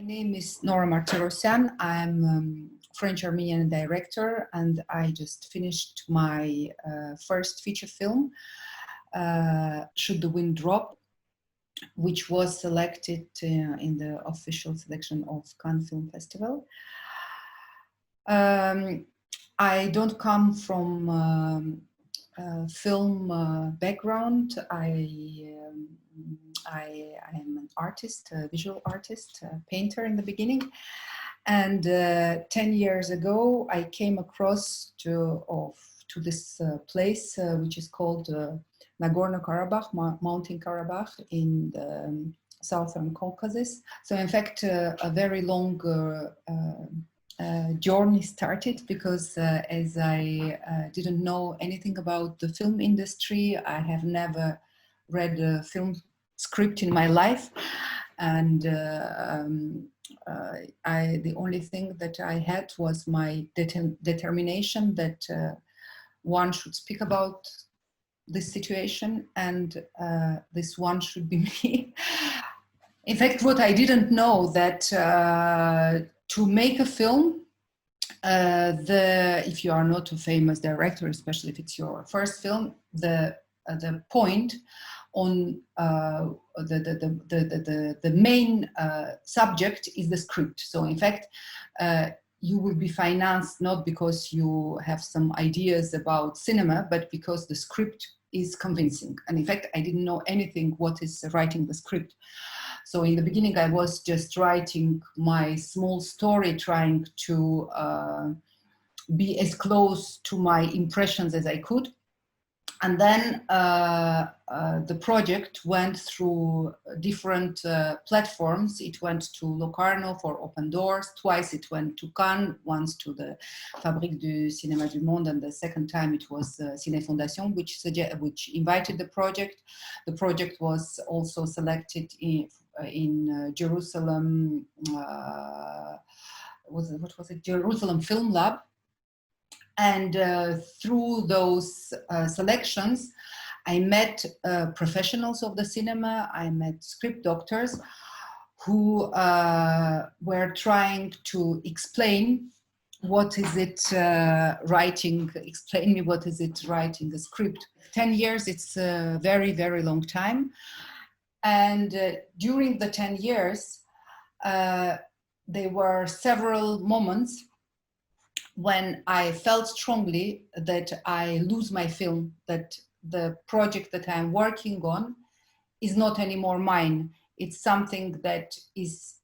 My name is Nora Martirosyan. I'm French-Armenian director, and I just finished my first feature film, Should the Wind Drop, which was selected in the official selection of Cannes Film Festival. I don't come from film background. I am an artist, a visual artist, a painter in the beginning. And 10 years ago, I came across to this place, which is called Nagorno-Karabakh, Mountain Karabakh in the southern Caucasus. So in fact, a very long journey started because as I didn't know anything about the film industry, I have never read a film script in my life, and the only thing that I had was my determination that one should speak about this situation, and this one should be me. In fact, what I didn't know that to make a film, if you are not a famous director, especially if it's your first film, the point on the main subject is the script. So in fact, you will be financed not because you have some ideas about cinema, but because the script is convincing. And in fact, I didn't know anything what is writing the script. So in the beginning, I was just writing my small story, trying to be as close to my impressions as I could. And then the project went through different platforms. It went to Locarno for Open Doors. Twice it went to Cannes, once to the Fabrique du Cinéma du Monde, and the second time it was Ciné Fondation, which invited the project. The project was also selected in Jerusalem. What was it? Jerusalem Film Lab. And through those selections, I met professionals of the cinema. I met script doctors who were trying to explain what is it writing, explain me what is it writing a script. 10 years, it's a very, very long time. And during the 10 years, there were several moments when I felt strongly that I lose my film, that the project that I'm working on is not anymore mine. It's something that is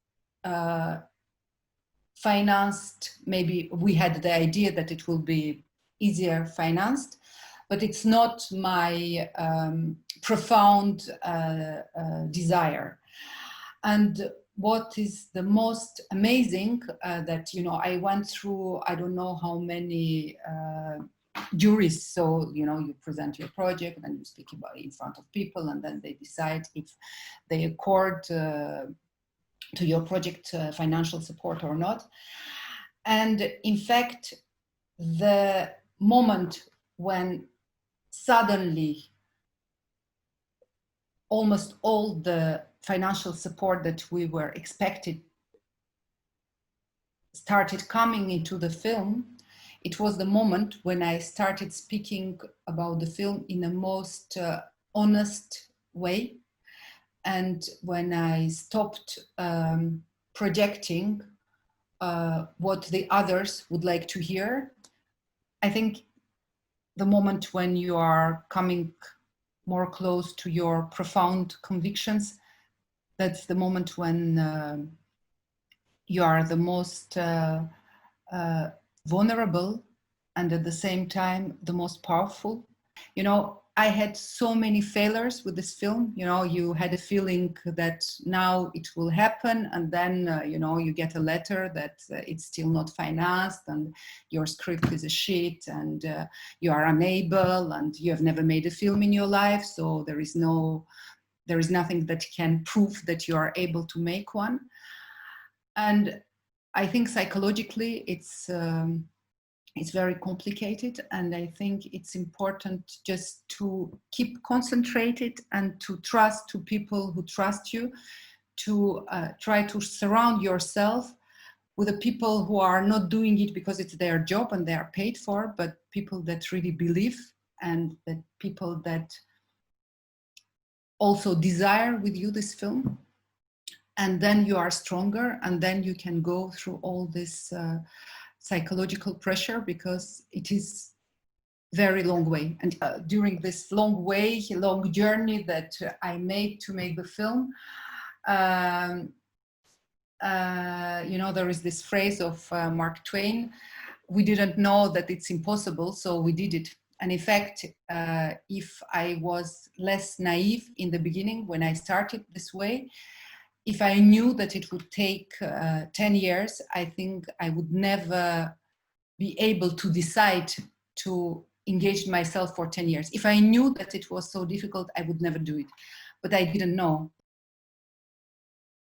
financed. Maybe we had the idea that it will be easier financed, but it's not my profound desire. And what is the most amazing that, you know, I went through, I don't know how many juries. So, you know, you present your project and you speak about it in front of people, and then they decide if they accord to your project financial support or not. And in fact, the moment when suddenly almost all the financial support that we were expected started coming into the film, it was the moment when I started speaking about the film in a most honest way, and when I stopped projecting what the others would like to hear. I think the moment when you are coming more close to your profound convictions, that's the moment when you are the most vulnerable, and at the same time the most powerful. You know, I had so many failures with this film. You know, you had a feeling that now it will happen, and then you know, you get a letter that it's still not financed, and your script is a shit, and you are unable, and you have never made a film in your life, so there is nothing that can prove that you are able to make one. And I think psychologically it's very complicated, and I think it's important just to keep concentrated and to trust to people who trust you, to try to surround yourself with the people who are not doing it because it's their job and they are paid for, but people that really believe, and that people that also desire with you this film. And then you are stronger, and then you can go through all this psychological pressure, because it is very long way. And during this long journey that I made to make the film, you know, there is this phrase of Mark Twain: we didn't know that it's impossible, so we did it. And in fact, if I was less naive in the beginning when I started this way, if I knew that it would take 10 years, I think I would never be able to decide to engage myself for 10 years. If I knew that it was so difficult, I would never do it. But I didn't know.